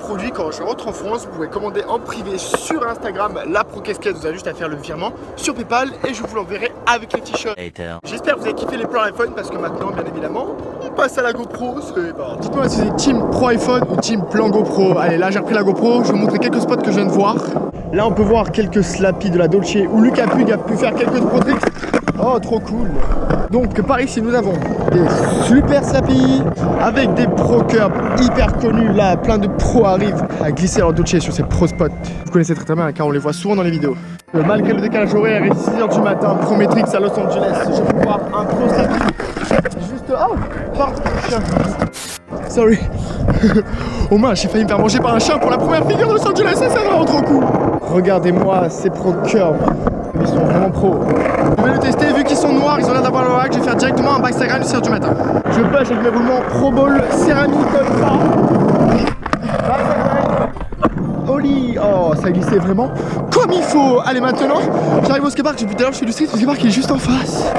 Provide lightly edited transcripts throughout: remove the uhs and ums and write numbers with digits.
produit quand je rentre en France. Vous pouvez commander en privé sur Instagram la Pro Casquette. Vous avez juste à faire le virement sur PayPal et je vous l'enverrai avec les t-shirts. J'espère que vous avez kiffé les plans iPhone parce que maintenant, bien évidemment, on passe à la GoPro. Dites-moi si c'est Team Pro iPhone ou Team Plan GoPro. Allez, là j'ai repris la GoPro. Je vais vous montrer quelques spots que je viens de voir. Là, on peut voir quelques slappy de la Dolce où Lucas Pug a pu faire quelques pro tricks. Oh, trop cool. Donc par ici nous avons des super slappy avec des pro curbs hyper connus. Là plein de pros arrivent à glisser leur Dolce sur ces pro spots. Vous connaissez très bien car on les voit souvent dans les vidéos. Malgré le décalage horaire et 6h du matin, Prometrix à Los Angeles, je peux voir un pro slappy juste... Oh, pardon, chien. Sorry. Oh mince, j'ai failli me faire manger par un chien pour la première figure de Los Angeles, ça c'est vraiment trop cool. Regardez-moi ces pro curbs. Ils sont vraiment pros. Je vais le tester, vu qu'ils sont noirs, ils ont l'air d'avoir le hack, je vais faire directement un backstagram de 6h du matin. Je push avec mes roulements Pro Ball céramique comme ça. Oli, oh ça glissait vraiment comme il faut. Allez maintenant, j'arrive au skatepark, depuis tout à l'heure je fais du street, le skatepark est juste en face.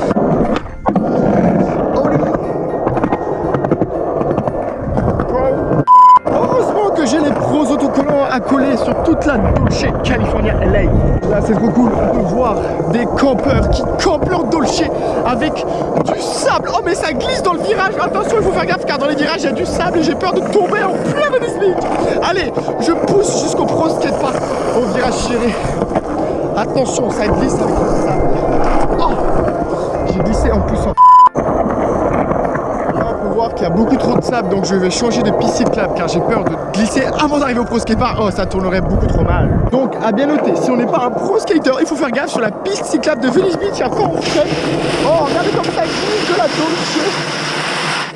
Heureusement que j'ai les pros autocollants à coller sur toute la Dolce California LA. Là c'est trop cool, on peut voir des campeurs qui campent leur Dolce avec du sable. Oh mais ça glisse dans le virage, attention il faut faire gaffe car dans les virages il y a du sable et j'ai peur de tomber en plein Venice Beach. Allez, je pousse jusqu'au pro skatepark au virage serré. Attention, ça glisse avec le sable. Oh, j'ai glissé en poussant. Qu'il y a beaucoup trop de sable donc je vais changer de piste cyclable car j'ai peur de glisser avant d'arriver au pro skatepark. Oh ça tournerait beaucoup trop mal. Donc à bien noter, si on n'est pas un pro skater, il faut faire gaffe sur la piste cyclable de Venice Beach. Après on freine. Oh regardez comme ça glisse de la Dolce.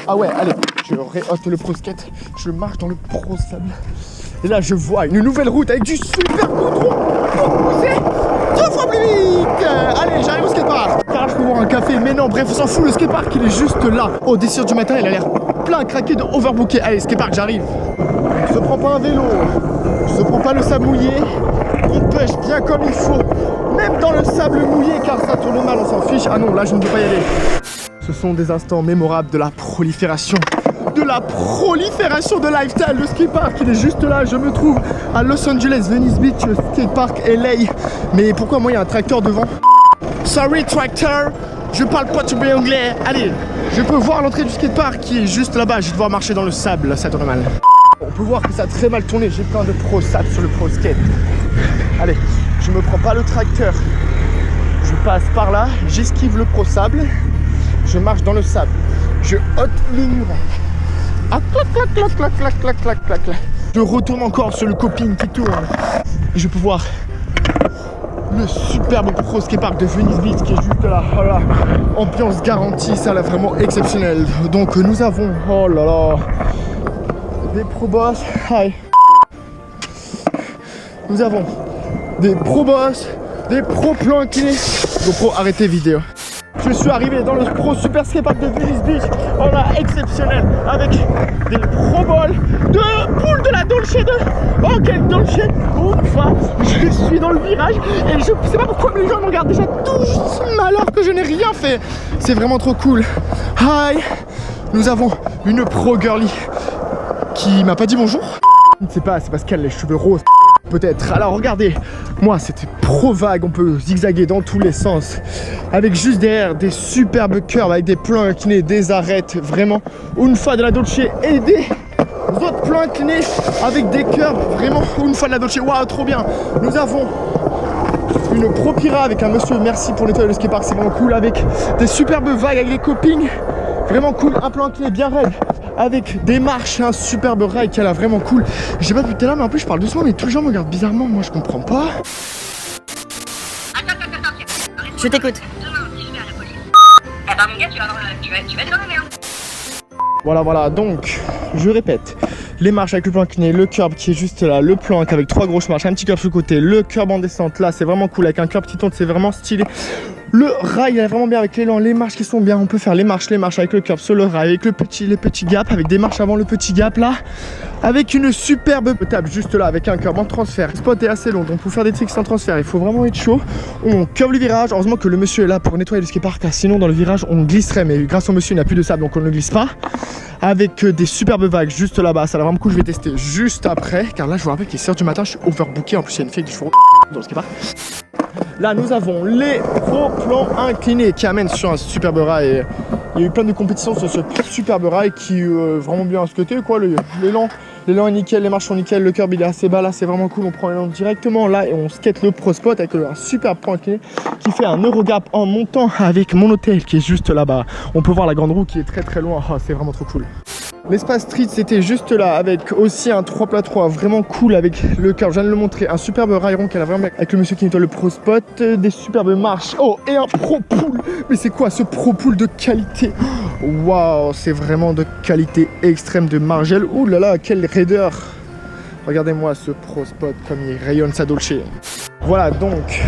Ah ouais allez, je réhaute le pro skate. Je marche dans le pro sable. Et là je vois une nouvelle route avec du super goudron pour pousser 2 fois plus vite. Allez j'arrive au skatepark. Je peux voir un café, mais non, bref, on s'en fout, le skatepark il est juste là. Oh, des 6h du matin, il a l'air plein craqué de overbooké. Allez, skatepark, j'arrive. Je ne prends pas un vélo, je ne prends pas le sable mouillé. On pêche bien comme il faut, même dans le sable mouillé, car ça tourne mal, on s'en fiche. Ah non, là je ne peux pas y aller. Ce sont des instants mémorables de la prolifération. De lifestyle, le skatepark il est juste là, je me trouve à Los Angeles, Venice Beach, skatepark LA. Mais pourquoi moi il y a un tracteur devant? Sorry tractor, je parle pas trop bien anglais. Allez, je peux voir l'entrée du skatepark qui est juste là-bas. Je vais devoir marcher dans le sable, là, ça tourne mal. On peut voir que ça a très mal tourné. J'ai plein de pro sable sur le pro skate. Allez, je me prends pas le tracteur. Je passe par là, j'esquive le pro sable. Je marche dans le sable. Je ôte le mur. Ah, clac, clac, clac, clac, clac, clac, clac, clac, clac. Je retourne encore sur le coping qui tourne. Et je peux voir le superbe pro skatepark de Venice Beach qui est juste là. Voilà. Ambiance garantie, ça là vraiment exceptionnel. Donc nous avons, oh là là, des pro boss. Hi. Nous avons des pro boss, des pro plans inclinés. GoPro, arrêtez vidéo. Je suis arrivé dans le pro super skatepark de Venice Beach. Oh là, exceptionnel, avec des pro balls de poule de la Dolce de... Oh quelle Dolce. Enfin, je suis dans le virage et je sais pas pourquoi les gens me regardent déjà tous alors que je n'ai rien fait. C'est vraiment trop cool. Hi. Nous avons une pro girly qui m'a pas dit bonjour. Je ne sais pas, c'est parce qu'elle a les cheveux roses. Peut-être. Alors regardez, moi c'était pro vague, on peut zigzaguer dans tous les sens avec juste derrière des superbes curves avec des plans inclinés, des arêtes, vraiment une fois de la Dolce et des autres plans inclinés avec des curves, vraiment une fois de la Dolce. Waouh, trop bien. Nous avons une pro Pira avec un monsieur, merci pour nettoyer le skatepark, c'est vraiment cool, avec des superbes vagues avec des copings, vraiment cool, un plan incliné bien raide avec des marches, un superbe rail qui a l'air vraiment cool. Je sais pas depuis tout à l'heure, mais en plus je parle doucement, mais tous les gens me regardent bizarrement, moi je comprends pas. Je t'écoute. Eh ben mon gars, tu vas être dans la merde. Voilà, donc je répète, les marches avec le plan incliné, le curb qui est juste là, le plank avec 3 grosses marches, un petit curb sur le côté, le curb en descente là, c'est vraiment cool, avec un curb qui tourne, c'est vraiment stylé. Le rail est vraiment bien avec l'élan, les marches qui sont bien. On peut faire les marches avec le curb sur le rail, avec les petits gaps, avec des marches avant le petit gap là. Avec une superbe table juste là, avec un curb en transfert. Le spot est assez long, donc pour faire des tricks sans transfert, il faut vraiment être chaud. On curve le virage. Heureusement que le monsieur est là pour nettoyer le skatepark, car sinon dans le virage on glisserait. Mais grâce au monsieur, il n'a plus de sable, donc on ne glisse pas. Avec des superbes vagues juste là-bas, ça a l'air vraiment cool. Je vais tester juste après, car là je vous rappelle qu'il est 6h du matin, je suis overbooké. En plus, il y a une fille du four dans le skatepark. Là, nous avons les gros plans inclinés qui amènent sur un superbe rail. Il y a eu plein de compétitions sur ce superbe rail qui est vraiment bien skaté, quoi. L'élan est nickel, les marches sont nickel, le curb il est assez bas là, c'est vraiment cool. On prend l'élan directement là et on skate le pro spot avec un super plan incliné qui fait un Eurogap en montant avec mon hôtel qui est juste là-bas. On peut voir la grande roue qui est très loin. Oh, c'est vraiment trop cool. L'espace street c'était juste là avec aussi un 3x3 vraiment cool avec le curb, je viens de le montrer, un superbe rail rond qu'elle a vraiment avec le monsieur qui nettoie le pro spot, des superbes marches, oh et un pro pool. Mais c'est quoi ce pro pool de qualité? Waouh, c'est vraiment de qualité extrême de Margel. Ouh là là, quelle raideur. Regardez-moi ce pro spot comme il rayonne sa Dolce. Voilà donc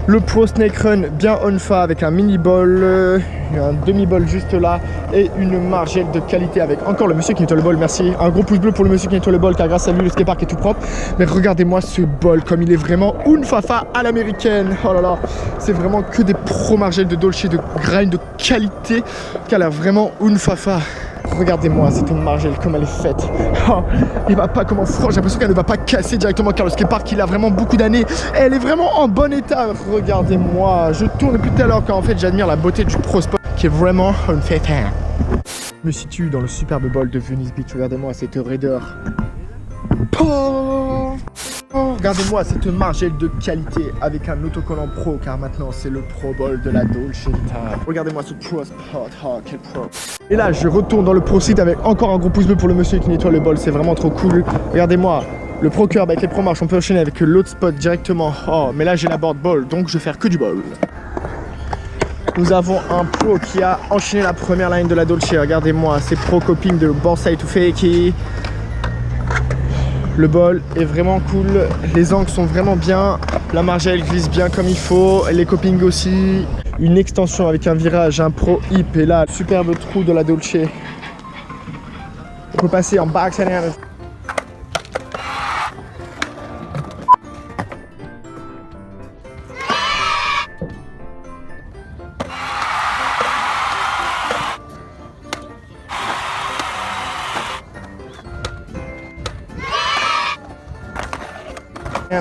le Pro Snake Run bien on-fa avec un mini ball, un demi-ball juste là et une margelle de qualité avec encore le monsieur qui nettoie le ball, merci. Un gros pouce bleu pour le monsieur qui nettoie le ball car grâce à lui le skatepark est tout propre. Mais regardez-moi ce ball comme il est vraiment unfafa à l'américaine. Oh là là, c'est vraiment que des pro margelles de Dolce, de grind de qualité qui a l'air vraiment unfafa. Regardez-moi cette margelle comme elle est faite. Oh, elle va pas comme en France, j'ai l'impression qu'elle ne va pas casser directement car le skatepark il a vraiment beaucoup d'années. Elle est vraiment en bon état. Regardez-moi, je tourne depuis tout à l'heure car en fait j'admire la beauté du Pro Spot qui est vraiment une fête. Je me situe dans le superbe bol de Venice Beach. Regardez-moi cette raideur. Oh, regardez-moi cette margelle de qualité avec un autocollant pro car maintenant c'est le Pro Ball de la Dolce Vita. Regardez-moi ce Pro Spot, oh quel pro. Et là je retourne dans le Pro Seat avec encore un gros pouce bleu pour le monsieur qui nettoie le bol, c'est vraiment trop cool. Regardez-moi le Pro Curb avec les Pro Marches, on peut enchaîner avec l'autre spot directement. Oh mais là j'ai la board ball donc je vais faire que du ball. Nous avons un pro qui a enchaîné la première line de la Dolce. Regardez-moi ces pro coping de Borside to Fakey. Le bol est vraiment cool, les angles sont vraiment bien, la margelle glisse bien comme il faut, les copings aussi. Une extension avec un virage, un pro hip et là, superbe trou de la Dolce. On peut passer en back and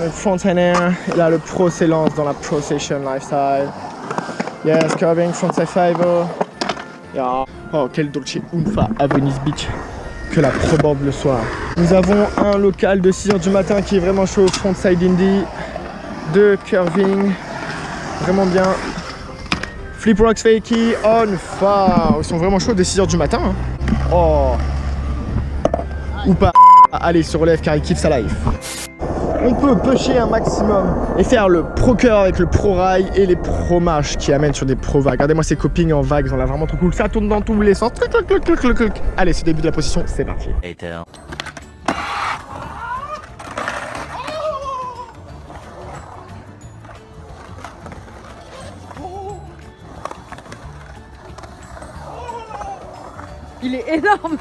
le front and air, et là le pro s'élance dans la Pro Session Lifestyle. Yes, curving, frontside 5-0. Yeah. Oh, quel Dolce Unfa à Venice Beach. Que la Pro Board le soir. Nous avons un local de 6h du matin qui est vraiment chaud, frontside Indy. 2 curving, vraiment bien. Flip Rocks Fakey, on-fa. Ils sont vraiment chauds dès 6h du matin. Hein. Oh. Ou pas. Allez, se relève car il kiffe sa life. On peut pusher un maximum et faire le pro curve avec le pro rail et les pro marches qui amènent sur des pro vagues. Regardez-moi ces copings en vagues, ils ont l'air vraiment trop cool. Ça tourne dans tous les sens. Allez, c'est le début de la position, c'est parti. Il est énorme.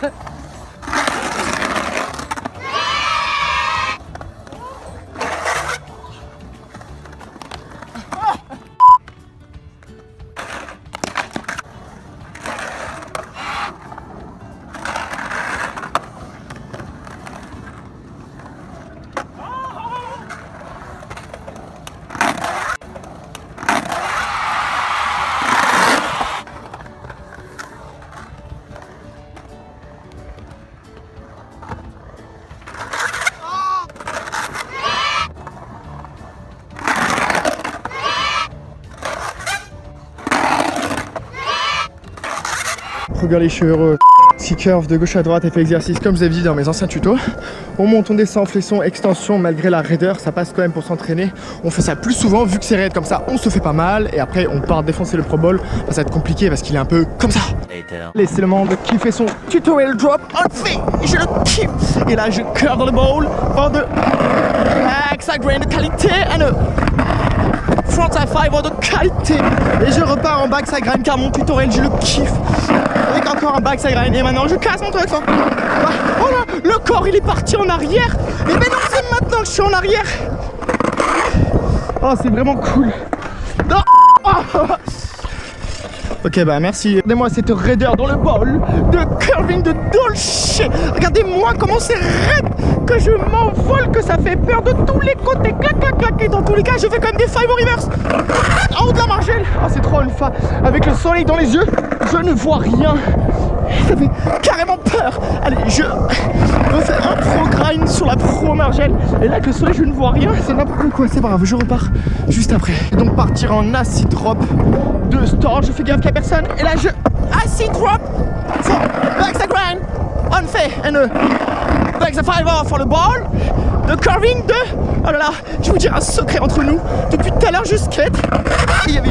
Regardez, je suis heureux. Petit curve de gauche à droite, effet exercice comme vous avez dit dans mes anciens tutos. On monte, on descend, flexion, extension, malgré la raideur, ça passe quand même pour s'entraîner. On fait ça plus souvent, vu que c'est raide comme ça, on se fait pas mal. Et après, on part défoncer le Pro Ball. Ça va être compliqué parce qu'il est un peu comme ça. Allez, c'est le monde qui fait son tutorial drop on fait. Je le kiffe. Et là, je curve le ball. Vent de max à grain de qualité. frontside 5 de qualité. Et je repars en backside grind car mon tutoriel, je le kiffe. Avec encore un backside grind. Et maintenant, je casse mon truc. Oh là, le corps, il est parti en arrière. Et ben non, c'est maintenant que je suis en arrière. Oh, c'est vraiment cool. Non. Oh. Ok, bah merci. Regardez-moi cette raideur dans le bol de curving de Dolce. Regardez-moi comment c'est raide, que je m'envole, que ça fait peur de tous les côtés. Clac, clac, clac. Et dans tous les cas, je fais quand même des 5 en reverse. En haut de la margelle. Oh, c'est trop alpha. Avec le soleil dans les yeux, je ne vois rien. Ça fait carrément peur. Allez, je refais un pro grind sur la pro margelle. Et là, avec le soleil, je ne vois rien. C'est n'importe quoi. C'est pas grave, je repars juste après. Et donc partir en acid drop de store. Je fais gaffe qu'il n'y a personne. Et là, je acid drop for backside grind. On fait un backside 5 for le ball. De curving de... Oh là là, je vais vous dire un secret entre nous. Depuis tout à l'heure, je skate. Il y avait